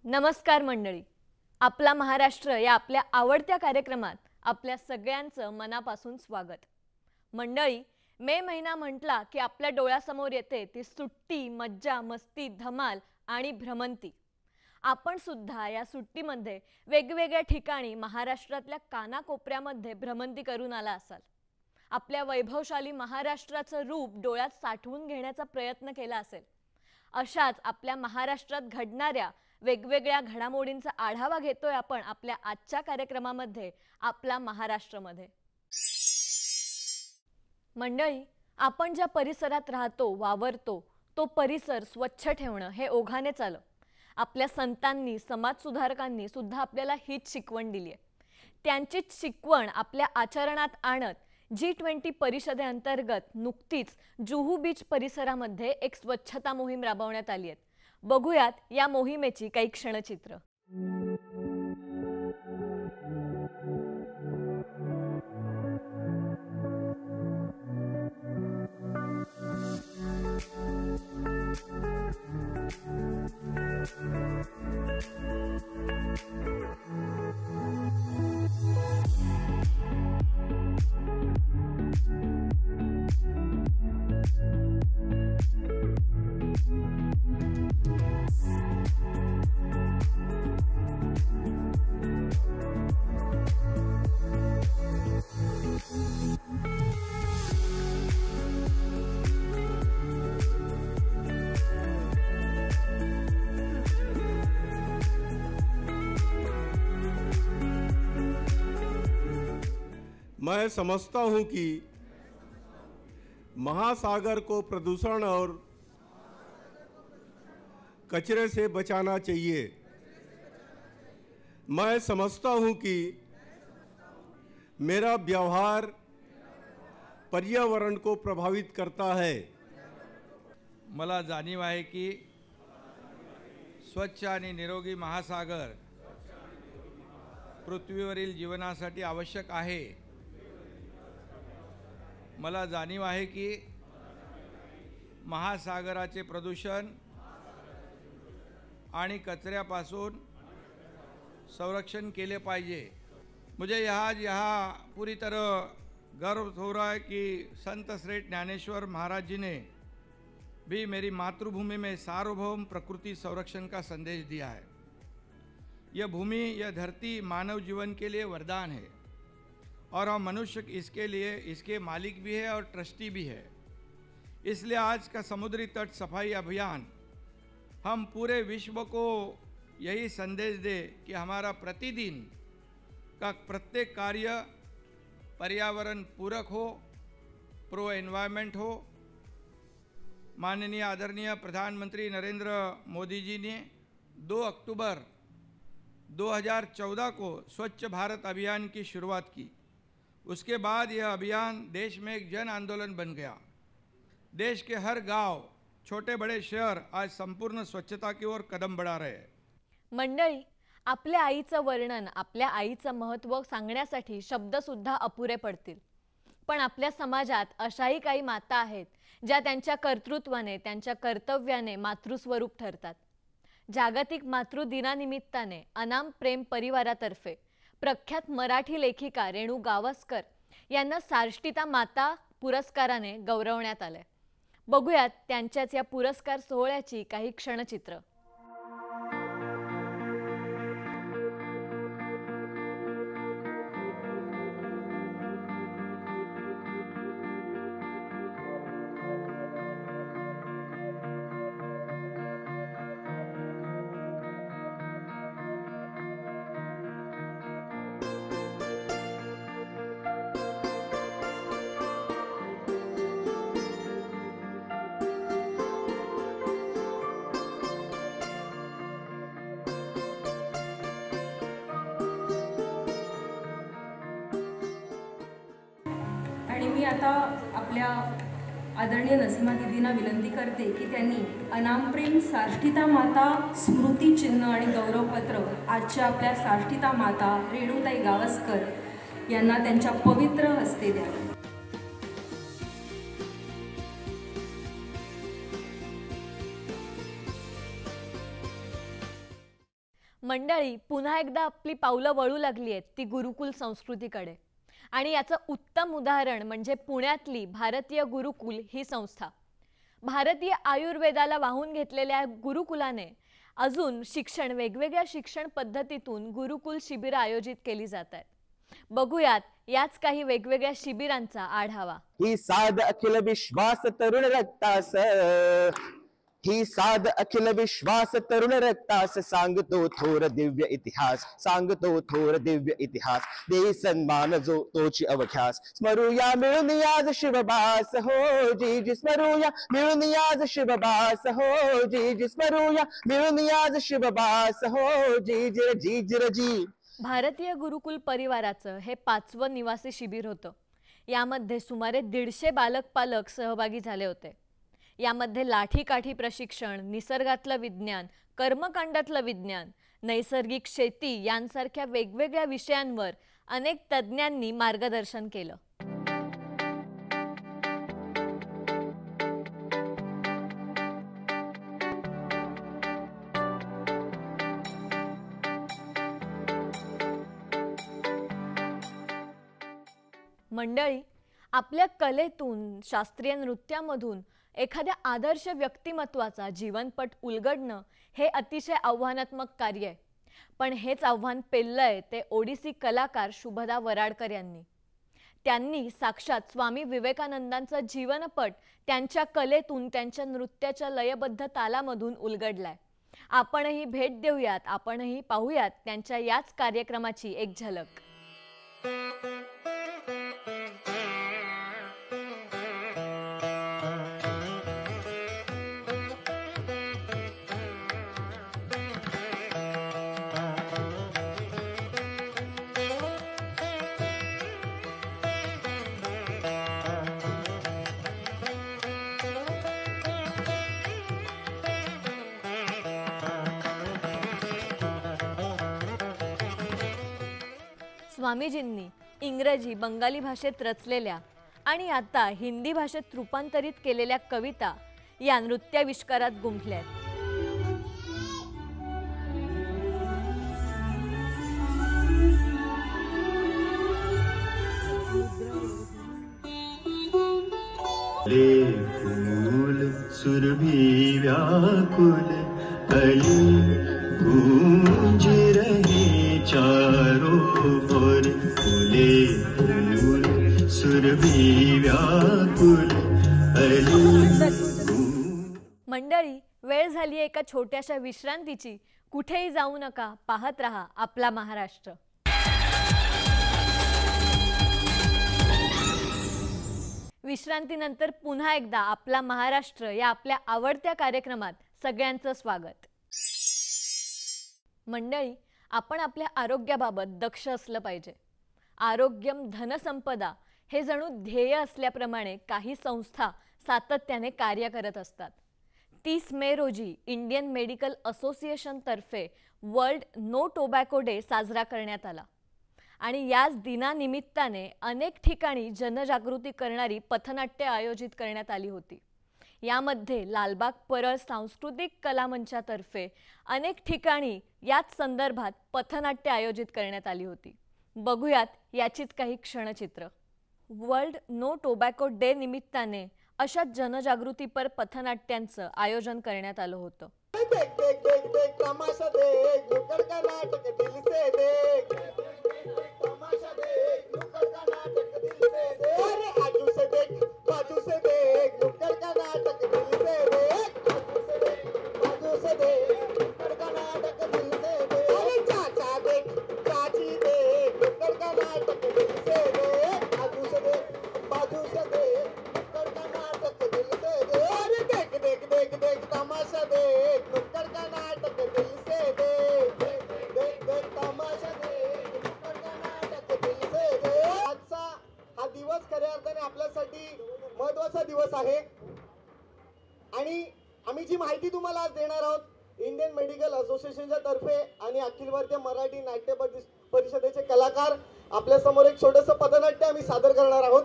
नमस्कार मंडळी, आपला महाराष्ट्र या आपल्या आवडत्या कार्यक्रमात आपल्या सगळ्यांचं मनापासून स्वागत। मंडळी, मे महिना म्हटला की आपल्या डोळ्यासमोर येते ती सुट्टी, मज्जा, मस्ती, धमाल आणि भ्रमंती। आपण सुद्धा या सुट्टीमध्ये वेगवेगळ्या ठिकाणी महाराष्ट्रातल्या कानाकोपऱ्यामध्ये भ्रमंती करून आला असाल। आपल्या वैभवशाली महाराष्ट्राचं रूप डोळ्यात साठवून घेण्याचा प्रयत्न केला असेल। अशाच आपल्या महाराष्ट्रात घडणाऱ्या वेगवेगळ्या घडामोडींचा आढावा घेतोय आपण आपल्या आजच्या कार्यक्रमामध्ये आपला महाराष्ट्रमध्ये। मंडळी, आपण ज्या परिसरात राहतो, वावरतो तो परिसर स्वच्छ ठेवणं हे ओघानेच आलं। आपल्या संतांनी, समाजसुधारकांनी सुद्धा आपल्याला हीच शिकवण दिली आहे। त्यांचीच शिकवण आपल्या आचरणात आणत G20 परिषदेअंतर्गत नुकतीच जुहू बीच परिसरामध्ये एक स्वच्छता मोहीम राबवण्यात आली आहे। बघूयात या मोहिमेची काही क्षणचित्र। मैं समझता हूं कि महासागर को प्रदूषण और कचरे से बचाना चाहिए। मैं समझता हूं कि मेरा व्यवहार पर्यावरण को प्रभावित करता है। मला जाणीव आहे की स्वच्छ आणि निरोगी महासागर पृथ्वीवरील जीवनासाठी आवश्यक आहे। मला जाणीव आहे की महासागराचे प्रदूषण आणि कचऱ्यापासून संरक्षण केले पाहिजे। मुझे यहाँ पूरी तरह गर्व हो रहा है कि संत श्रेष्ठ ज्ञानेश्वर महाराज जी ने भी मेरी मातृभूमि में सार्वभौम प्रकृति संरक्षण का संदेश दिया है। यह भूमि, यह धरती मानव जीवन के लिए वरदान है और हम मनुष्य इसके लिए इसके मालिक भी है और ट्रस्टी भी है। इसलिए आज का समुद्री तट सफाई अभियान हम पूरे विश्व को यही संदेश दे कि हमारा प्रतिदिन का प्रत्येक कार्य पर्यावरण पूरक हो, प्रो एनवायरमेंट हो। माननीय आदरणीय प्रधानमंत्री नरेंद्र मोदी जी ने 2 अक्टूबर 2014 को स्वच्छ भारत अभियान की शुरुआत की। उसके बाद यह अभियान देश में एक जन आंदोलन बन गया। देश के हर गांव, छोटे बड़े शहर आज संपूर्ण स्वच्छता की ओर कदम बढ़ा रहे हैं। मंडळी, आपल्या आईचं वर्णन, आपल्या आईचं महत्त्व सांगण्यासाठी शब्द सुद्धा अपुरे पडतील। पण आपल्या समाजात अशाही काही माता आहेत ज्या त्यांच्या कर्तृत्वाने, त्यांच्या कर्तव्याने मातृस्वरूप ठरतात। जागतिक मातृ दिनानिमित्ताने अनाम प्रेम परिवारातर्फे प्रख्यात मराठी लेखिका रेणू गावस्कर यांना सार्ष्टिता माता पुरस्काराने गौरवण्यात आले। बघूयात त्यांच्याच या पुरस्कार सोहळ्याची काही क्षणचित्र। मी आता आपल्या आदरणीय नसीमा दिदींना विनंती करते की त्यांनी अनामप्रेम साष्टिता माता स्मृती चिन्ह आणि गौरवपत्र आजच्या आपल्या साष्टिता माता रेणुताई गावस्कर यांना त्यांच्या पवित्र हस्ते द्यावे. मंडळी, पुन्हा एकदा आपली पावलं वळू लागली आहेत ती गुरुकुल संस्कृतीकडे. आणि याचं उत्तम उदाहरण म्हणजे पुण्यातली भारतीय गुरुकुल ही संस्था. भारतीय आयुर्वेदाला वाहून घेतलेल्या गुरुकुलाने अजून शिक्षण वेगवेगळ्या शिक्षण पद्धतीतून गुरुकुल शिबिर आयोजित केली जात आहेत. बघूयात याच काही वेगवेगळ्या शिबिरांचा आढावा. ही साध अखिल विश्वास तरुण रक्तास, ही साध अखिल विश्वास तरुण रक्तास, सांगतो थोर दिव्य इतिहास, सांगतो थोर दिव्य इतिहास, देई सन्मान जो तोची अवख्यास, स्मरूया मिळून आज शिवबास हो जी जी, स्मरूया मिळून आज शिवबास हो जी जी, स्मरूया मिळून आज शिवबास हो जी जी जी जी जी. भारतीय गुरुकुल परिवाराचं हे 5वं निवासी शिबिर होतं. यामध्ये सुमारे 150 बालक पालक सहभागी झाले होते. यामध्ये लाठीकाठी प्रशिक्षण, निसर्गातलं विज्ञान, कर्मकांडातलं विज्ञान, नैसर्गिक शेती यांसारख्या वेगवेगळ्या विषयांवर अनेक तज्ज्ञांनी मार्गदर्शन केलं. मंडळी, आपल्या कलेतून, शास्त्रीय नृत्यामधून एखाद्या आदर्श व्यक्तिमत्वाचा जीवनपट उलगडणं हे अतिशय आव्हानात्मक कार्य आहे. पण हेच आव्हान पेललंय ते ओडिसी कलाकार शुभदा वराडकर यांनी. त्यांनी साक्षात स्वामी विवेकानंदांचा जीवनपट त्यांच्या कलेतून, त्यांच्या नृत्याच्या लयबद्ध तालामधून उलगडलाय. आपणही भेट देऊयात, आपणही पाहूयात त्यांच्या याच कार्यक्रमाची एक झलक. स्वामीजींनी इंग्रजी, बंगाली भाषेत रचलेल्या आणि आता हिंदी भाषेत रूपांतरित केलेल्या कविता या नृत्याविष्कारात गुंफल्या आहेत. फूल सुरभि व्याकुल कली गूंज रहे चारों ओर, फूले फूल सुरभि व्याकुल कली. मंडळी, वेळ झाली एका छोट्याशा विश्रांतीची. कुठेही जाऊ नका, पाहत रहा आपला महाराष्ट्र. विश्रांतीनंतर पुन्हा एकदा आपला महाराष्ट्र या आपल्या आवडत्या कार्यक्रमात सगळ्यांचं स्वागत. मंडळी, आपण आपल्या आरोग्याबाबत दक्ष असलं पाहिजे. आरोग्यम धनसंपदा हे जणू ध्येय असल्याप्रमाणे काही संस्था सातत्याने कार्य करत असतात. 30 मे रोजी इंडियन मेडिकल असोसिएशन तर्फे वर्ल्ड नो टोबॅको डे साजरा करण्यात आला आणि याच दिनानिमित्ताने अनेक ठिकाणी जनजागृती करणारी पथनाट्य आयोजित करण्यात आली होती. यामध्ये लालबाग परळ सांस्कृतिक कला मंचातर्फे अनेक ठिकाणी याच संदर्भात पथनाट्य आयोजित करण्यात आली होती. बघूयात याचीच काही क्षणचित्र. वर्ल्ड नो टोबॅको डे निमित्ताने अशा जनजागृतीपर पथनाट्यांचं आयोजन करण्यात आलं होतं. आहे आणि आम्ही जी माहिती तुम्हाला आज देणार आहोत इंडियन मेडिकल असोसिएशनच्या तर्फे आणि अखिल भारतीय मराठी नाट्य परिषदेचे कलाकार आपल्या समोर एक छोटंसं पथनाट्य आम्ही सादर करणार आहोत.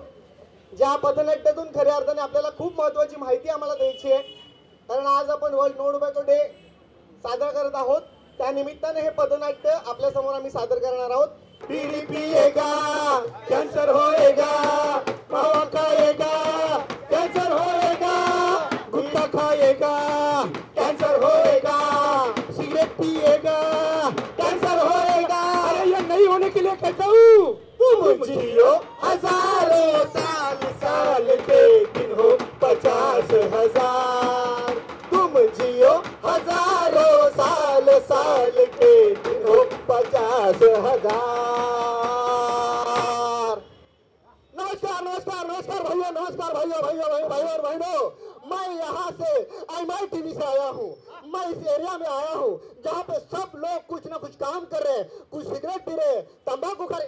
ज्या पथनाट्यातून खऱ्या अर्थाने आपल्याला खूप महत्त्वाची माहिती आम्हाला द्यायची आहे, कारण आज आपण वर्ल्ड नो टोबॅको डे साजरा करत आहोत. त्या निमित्ताने हे पथनाट्य आपल्या समोर आम्ही सादर करणार आहोत. बीड़ी पिएगा कैंसर होएगा, मावा खाएगा कैंसर होएगा, गुटखा खाएगा कैंसर होएगा, सिगरेट पिएगा कैंसर होएगा. अरे ये नहीं होने के लिए कहता हूँ, तुम जियो हजारों साल, साल के दिन हो 50,000. तुम जियो हजारों साल, साल के दिन हो 50,000. नमस्कार नमस्कार नमस्कार भाइयों, नमस्कार भाइयों और बहनों. मैं यहाँ से MIT से आया हूँ. मैं इस एरिया में आया हूँ जहाँ पे सब लोग कुछ ना कुछ काम कर रहे हैं, कुछ सिगरेट पी रहे, तंबाकू खा रहे.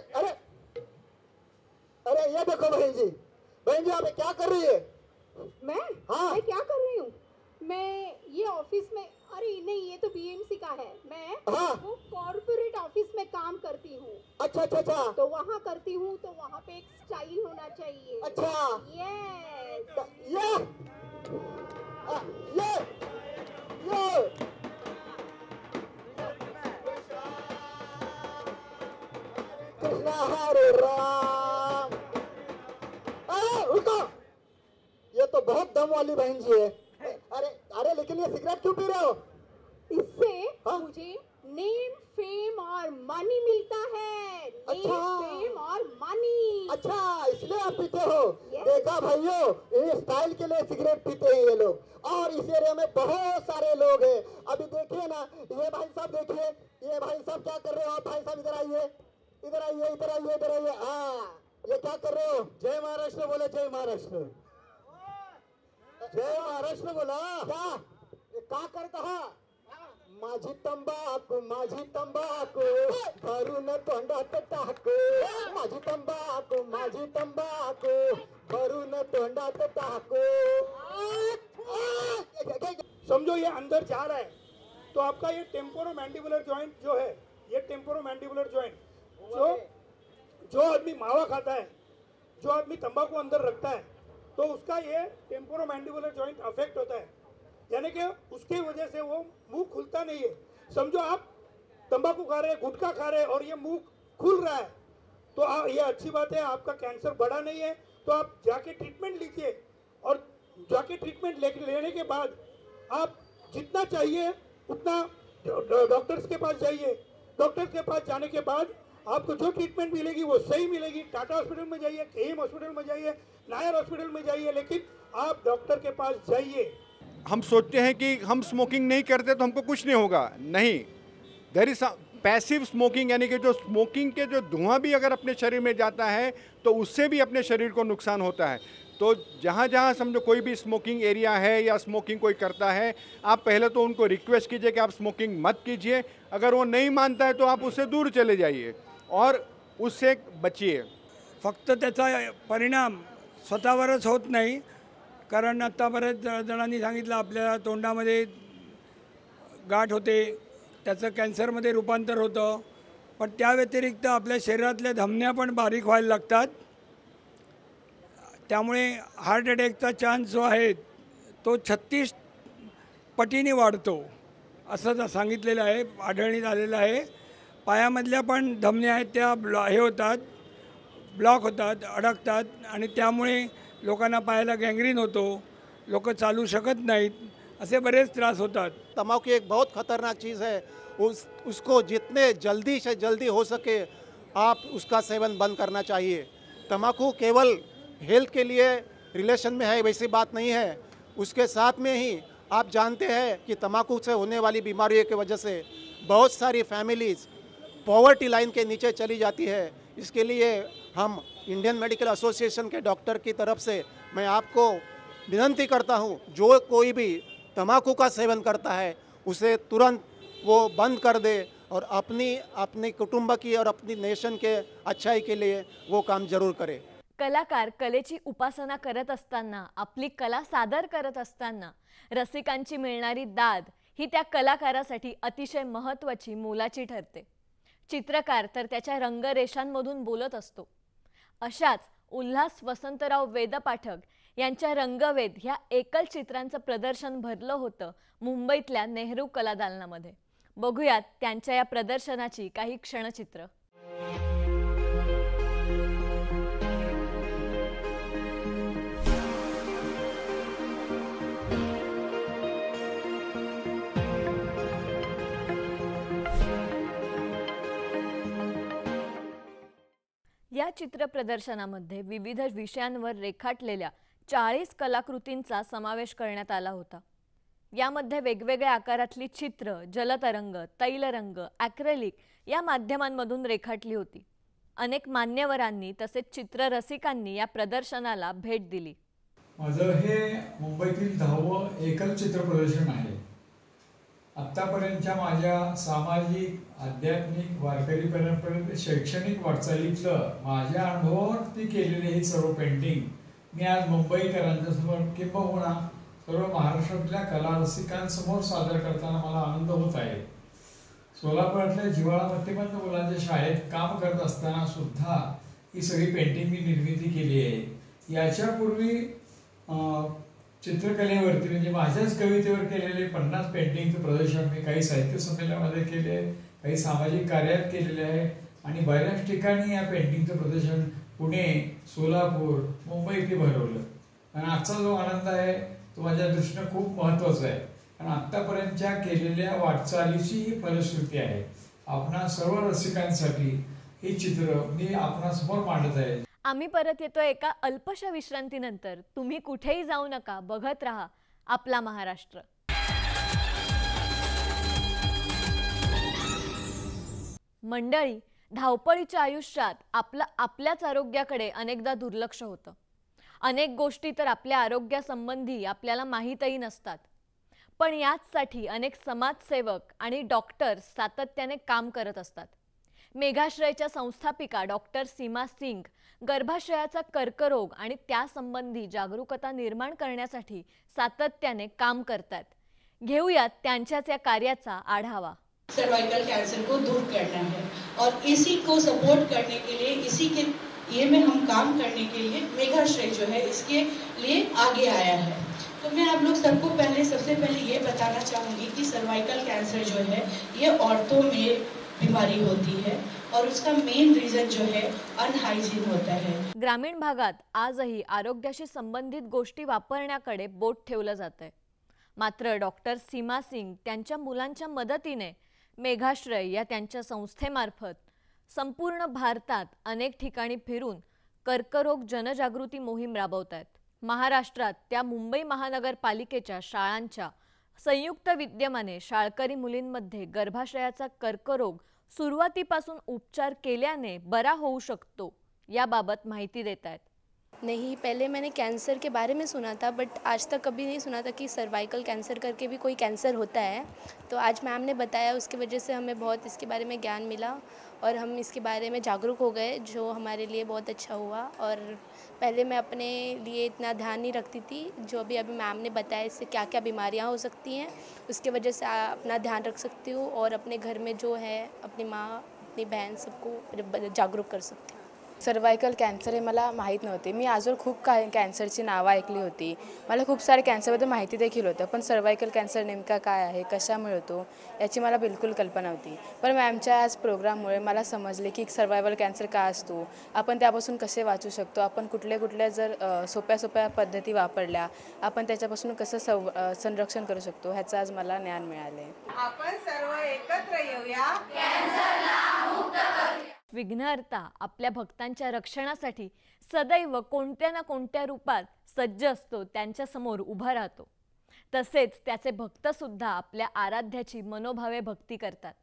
अरे ये देखो बहन जी यहाँ पे क्या कर रही है? मैं? हाँ. मैं क्या कर रही हूँ? मैं ये ऑफिस में, अरे नहीं ये तो BMC का है. मैं हाँ. वो कॉर्पोरेट ऑफिस में काम करती हूँ. अच्छा अच्छा अच्छा. तो वहाँ करती हूँ तो वहाँ पे एक स्टाइल होना चाहिए. अच्छा. यस. ये कृष्णा हरे राम. अरे रुको, ये तो बहुत दम वाली बहन जी है. अरे अरे लेकिन ये सिगरेट क्यों पी रहे हो? इससे हाँ? मुझे नेम, फेम और मनी मिलता है. अच्छा. नेम, फेम और मनी. अच्छा इसलिए आप पीते हो. Yes. देखा भाइयों, ये स्टाइल के लिए सिगरेट पीते हैं ये लोग, और इस एरिया में बहुत सारे लोग हैं. अभी देखिए ना, ये भाई साहब देखिए, ये भाई साहब क्या कर रहे हो आप? भाई साहब इधर आइए, इधर आइए, इधर आइए, इधर आइए. हाँ, ये क्या कर रहे हो? जय महाराष्ट्र बोले, जय महाराष्ट्र. जय महाराष्ट्र बोला. क्या करता हा? माझी तंबाखू भरून तोंडात टाकू. माझी तंबाखू भरून तोंडात टाकू. समझो ये अंदर जा रहा है तो आपका ये टेम्पोरोमैंडिबुलर जॉइंट जो है, ये टेम्पोरोमैंडिबुलर जॉइंट जो आदमी मावा खाता है, जो आदमी तंबाकू अंदर रखता है, तो उसका ये टेम्पोरोमैंडिबुलर जॉइंट अफेक्ट होता है. यानी कि उसकी वजह से वो मुंह खुलता नहीं है. समझो आप तंबाकू खा रहे हैं, गुटखा खा रहे हैं और ये मुंह खुल रहा है, तो ये अच्छी बात है, आपका कैंसर बढ़ा नहीं है. तो आप जाके ट्रीटमेंट लीजिए, और जाके ट्रीटमेंट लेने के बाद आप जितना चाहिए उतना डॉक्टर्स के पास जाइए. डॉक्टर्स के पास जाने के बाद आपको जो ट्रीटमेंट मिलेगी वो सही मिलेगी. टाटा हॉस्पिटल में जाइए, KM हॉस्पिटल में जाइए, नायर हॉस्पिटल में जाइए, लेकिन आप डॉक्टर के पास जाइए. हम सोचते हैं कि हम स्मोकिंग नहीं करते तो हमको कुछ नहीं होगा. नहीं, देयर इज पैसिव स्मोकिंग, यानी कि जो स्मोकिंग के जो धुआं भी अगर अपने शरीर में जाता है तो उससे भी अपने शरीर को नुकसान होता है. तो जहाँ जहाँ समझो कोई भी स्मोकिंग एरिया है या स्मोकिंग कोई करता है, आप पहले तो उनको रिक्वेस्ट कीजिए कि आप स्मोकिंग मत कीजिए. अगर वो नहीं मानता है तो आप उससे दूर चले जाइए और उससे बचिए. फक्त त्याचा परिणाम स्वतःवरच होत नाही, कारण आत्ता बरेच जणांनी सांगितलं आपल्या तोंडामध्ये गाठ होते, त्याचं कॅन्सरमध्ये रूपांतर होतं. पण त्या व्यतिरिक्त आपल्या शरीरातल्या धमन्या पण बारीक व्हायला लागतात. त्यामुळे हार्ट अटॅकचा चान्स जो आहे तो 36 पटीने वाढतो असं सांगितलेलं आहे, आढळण्यात आलेलं आहे. पायामधल्या पण धमन्या आहेत त्या ब्लॉक होतात, अडकतात, आणि त्यामुळे लोकांना पायाला गँग्रीन होतो, लोक चालू शकत नाहीत, असे बरेच त्रास होतात. तंबाकू एक बहुत खतरनाक चीज़ है. उसको जितने जल्दी से जल्दी हो सके आप उसका सेवन बंद करना चाहिए. तंबाकू केवल हेल्थ के लिए रिलेशन में है वैसी बात नहीं है. उसके साथ में ही आप जानते हैं कि तंबाकू से होने वाली बीमारियों की वजह से बहुत सारी फैमिलीज़ पॉवर्टी लाइन के नीचे चली जाती है. इसके लिए हम इंडियन मेडिकल एसोसिएशन के डॉक्टर की तरफ से मैं आपको विनती करता हूं, जो कोई भी तंबाकू का सेवन करता है उसे तुरंत वो बंद कर दे और अपनी कुटुंब की और अपनी नेशन के अच्छाई के लिए वो काम जरूर करे. कलाकार कलेची उपासना करत असताना, आपली कला सादर करत असताना रसिकांची मिळणारी दाद ही त्या कलाकारासाठी अतिशय महत्त्वाची, मोलाची ठरते. चित्रकार तर त्याच्या रंगरेषांमधून बोलत असतो. अशाच उल्हास वसंतराव वेदपाठक यांच्या रंगवेद ह्या एकल चित्रांचं प्रदर्शन भरलं होतं मुंबईतल्या नेहरू कला दालनामध्ये. बघूयात त्यांच्या या प्रदर्शनाची काही क्षणचित्र. या चित्र प्रदर्शनामध्ये विविध विषयांवर रेखाटलेल्या 40 कलाकृतींचा समावेश करण्यात आला होता. यामध्ये वेगवेगळ्या आकारातली चित्र, जलतरंग, तैलरंग, ॲक्रेलिक या माध्यमांमधून रेखाटली होती. अनेक मान्यवरांनी तसेच चित्ररसिकांनी या प्रदर्शनाला भेट दिली. माझं हे मुंबईतील 10वं एकल चित्र प्रदर्शन आहे. आत्तापर्यंतच्या माझ्या सामाजिक, आध्यात्मिक, वारकरीपर्यंत शैक्षणिक वाटचालीतलं माझ्या अनुभवावरती केलेले हे सर्व पेंटिंग मी आज मुंबईकरांच्या समोर किंबहुना सर्व महाराष्ट्रातल्या कलारसिकांसमोर सादर करताना मला आनंद होत आहे. सोलापुरातल्या जिव्हाळा प्रतिबंध मुलांच्या शाळेत काम करत असताना सुद्धा ही सगळी पेंटिंग मी निर्मिती केली आहे. याच्यापूर्वी चित्रकलेवरती म्हणजे माझ्याच कवितेवर केलेले 50 पेंटिंगचं प्रदर्शन मी काही साहित्य संमेलनामध्ये केले, काही सामाजिक कार्यात केलेले आहे आणि बऱ्याच ठिकाणी या पेंटिंगचं प्रदर्शन पुणे, सोलापूर, मुंबई इथे भरवलं. आणि आजचा जो आनंद आहे तो माझ्या दृष्टीनं खूप महत्त्वाचा आहे. कारण आत्तापर्यंतच्या केलेल्या वाटचालीची ही फलश्रुती आहे. आपणा सर्व रसिकांसाठी ही चित्र मी आपणासमोर मांडत आहे. आम्ही परत येतो एका अल्पशा विश्रांतीनंतर. तुम्ही कुठेही जाऊ नका, बघत राहा आपला महाराष्ट्र. मंडळी, धावपळीच्या आयुष्यात आपल्याच आरोग्याकडे अनेकदा दुर्लक्ष होतं. अनेक गोष्टी तर आपल्या आरोग्यासंबंधी आपल्याला माहीतही नसतात. पण याचसाठी अनेक समाजसेवक आणि डॉक्टर्स सातत्याने काम करत असतात. मेघाश्रयच्या संस्थापिका डॉक्टर सीमा सिंग गर्भाशयाचा कर्करोग आणि त्यासंबंधी जागरूकता निर्माण करण्यासाठी सातत्याने काम करतात. घेऊयात त्यांच्याच या कार्याचा आढावा. सर्वाइकल कैंसर को दूर करना है और इसी को सपोर्ट करने के लिए, इसी के ये में हम काम करने के लिए मेघाश्रय जो है इसके लिए आगे आया है. तो मैं आप लोग सबको सबसे पहले ये बताना चाहूँगी कि सर्वाइकल कैंसर जो है ये औरतों में बीमारी होती है और उसका मेन रीजन जो है अनहाइजीन होता है. ग्रामीण भागात आजही आरोग्याशी संबंधित गोष्टी वापरण्याकडे बोट ठेवलं जातंय. मात्र डॉक्टर सीमा सिंग त्यांच्या मुलांच्या मदतीने मेघाश्रय या त्यांच्या संस्थेमार्फत संपूर्ण भारतात अनेक ठिकाणी फिरून कर्करोग जनजागृती मोहीम राबवतात. महाराष्ट्रात त्या मुंबई महानगरपालिकेच्या शाळांच्या संयुक्त विद्यमाने शाळकरी मुलींमध्ये गर्भाशयाचा कर्करोग सुरुवातीपासून उपचार केल्याने बरा होऊ शकतो याबाबत माहिती देत आहेत. नहीं, पहले मैंने कैंसर के बारे में सुना था, बट आज तक कभी नहीं सुना था कि सर्वाइकल कैंसर करके भी कोई कैंसर होता है. तो आज मैम ने बताया, उसकी वजह से हमें बहुत इसके बारे में ज्ञान मिला और हम इसके बारे में जागरूक हो गए, जो हमारे लिए बहुत अच्छा हुआ. और पहले मैं अपने लिए इतना ध्यान नहीं रखती थी. जो अभी मैम ने बताया इससे क्या क्या बीमारियां हो सकती हैं, उसके वजह से अपना ध्यान रख सकती हूँ और अपने घर में जो है अपनी माँ, अपनी बहन सबको जागरूक कर सकती हूँ. सर्वाइकल कॅन्सर हे मला माहीत नव्हते. मी आजवर खूप कॅन्सरची नावं ऐकली होती. मला खूप सारे कॅन्सरबद्दल माहिती देखील होतं, पण सर्वाइकल कॅन्सर नेमका काय आहे, कशामुळे होतो याची मला बिलकुल कल्पना नव्हती. पण मॅमच्या आज प्रोग्राममुळे मला समजले की सर्वायवल कॅन्सर काय असतो, आपण त्यापासून कसे वाचू शकतो, आपण कुठल्या जर सोप्या पद्धती वापरल्या आपण त्याच्यापासून कसं संरक्षण करू शकतो ह्याचं आज मला ज्ञान मिळाले. आपण सर्व एकत्र येऊया, कॅन्सरला मुक्त करूया. विघ्नहर्ता आपल्या भक्तांच्या रक्षणासाठी सदैव कोणत्या ना कोणत्या रूपात सज्ज असतो, त्यांच्या समोर उभा राहतो. तसेच त्याचे भक्त सुद्धा आपल्या आराध्याची मनोभावे भक्ती करतात.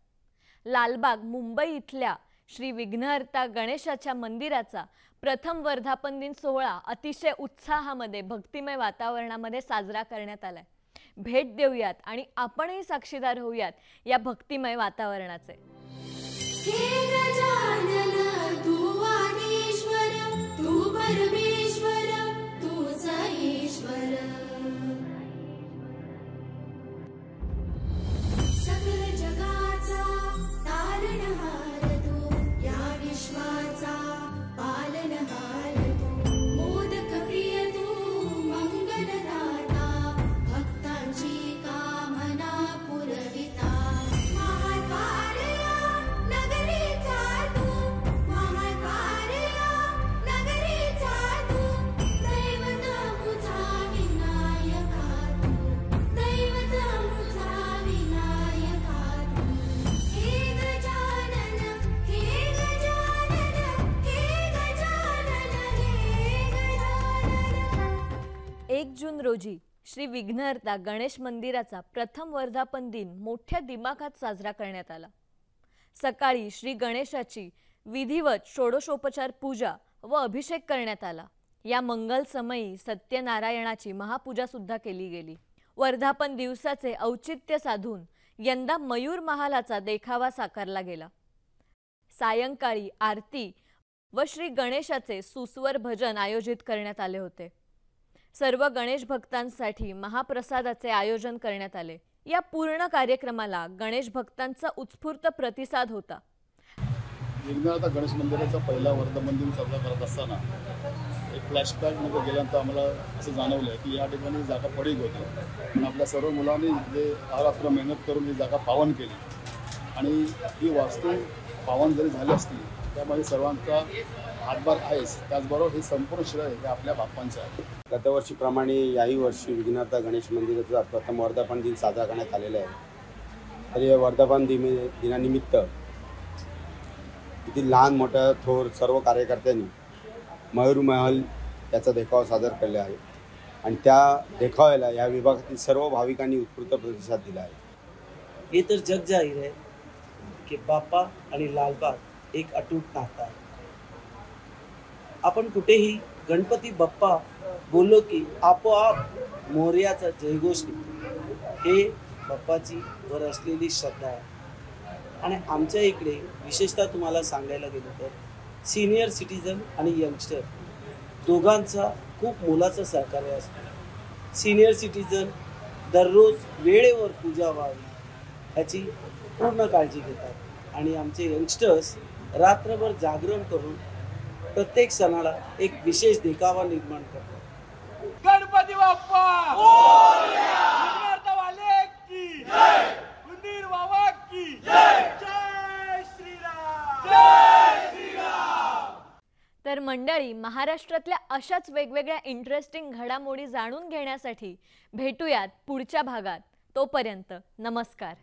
लालबाग मुंबई इथल्या श्री विघ्नहर्ता गणेशाच्या मंदिराचा प्रथम वर्धापन दिन सोहळा अतिशय उत्साहामध्ये भक्तिमय वातावरणामध्ये साजरा करण्यात आलाय. भेट देऊयात आणि आपणही साक्षीदार होऊयात या भक्तिमय वातावरणाचे. तू आदिश्वर तू जून रोजी श्री विघ्नहर्ता गणेश मंदिराचा प्रथम वर्धापन दिन मोठ्या दिमाखात साजरा करण्यात आला। सकाळी श्री गणेशाची विधिवत षोडशोपचार पूजा व अभिषेक करण्यात आला। या मंगल समयी सत्यनारायणाची महापूजा सुद्धा केली गेली। वर्धापन दिवसाचे औचित्य साधून यंदा मयूर महालाचा देखावा साकारला गेला। सायंकाळी आरती व श्री गणेशाचे सुस्वर भजन आयोजित करण्यात आले होते। सर्व गणेश भक्तांसाठी महाप्रसादाचे आयोजन करण्यात आले। या पूर्ण कार्यक्रमाला गणेश भक्तांचा उत्स्फूर्त प्रतिसाद होता। विघ्नहर्ता गणेश मंदिराचा पहिला वर्धापन दिन साजरा करत असताना एक फ्लॅशबॅकमध्ये गेल्यानंतर आम्हाला असं जाणवलं की या ठिकाणी जागा पडीक होती, पण आपल्या सर्व मुलांनी जे अहोरात्र मेहनत करून ही जागा पावन केली आणि ही वास्तू पावन जरी झाली असली त्यामध्ये सर्वांचा हातभार आहेच, त्याचबरोबर हे संपूर्ण श्रेय हे आपल्या बाप्पांचं आहे। गतवर्षीप्रमाणे याही वर्षी विघ्नहर्ता गणेश मंदिराचा प्रथम वर्धापन दिन साजरा करण्यात आलेला आहे। तर या वर्धापन दिनानिमित्त इथे लहान मोठ्या थोर सर्व कार्यकर्त्यांनी मयूर महल याचा देखावा सादर केला आहे आणि त्या देखाव्याला या विभागातील सर्व भाविकांनी उत्स्फूर्त प्रतिसाद दिला आहे। ये तर जग जाहीर है की बाप्पा आणि लालबाग एक अटूट नाता आहे। आपण कुठेही गणपती बाप्पा बोललो की आपोआप मोरयाचा जयघोष निघतो। हे बाप्पाची वर असलेली श्रद्धा आहे आणि आमच्या इकडे विशेषतः तुम्हाला सांगायला गेलं तर सीनियर सिटीजन आणि यंगस्टर दोघांचा खूप मोलाचं सहकार्य असतो। सीनियर सिटीजन दररोज वेळेवर पूजा व्हावी ह्याची पूर्ण काळजी घेतात आणि आमचे यंगस्टर्स रात्रभर जागरण करून प्रत्येक सणाला एक विशेष देखावा निर्माण करतात। गणपती बाप्पा विघ्नहर्ता वाले की जय, उंदीर बाबा की जय, जय श्रीराम, जय श्रीराम। तर मंडळी, महाराष्ट्रातल्या अशाच वेगवेगळ्या इंटरेस्टिंग घडामोडी जाणून घेण्यासाठी भेटूयात पुढच्या भागात। तोपर्यंत नमस्कार।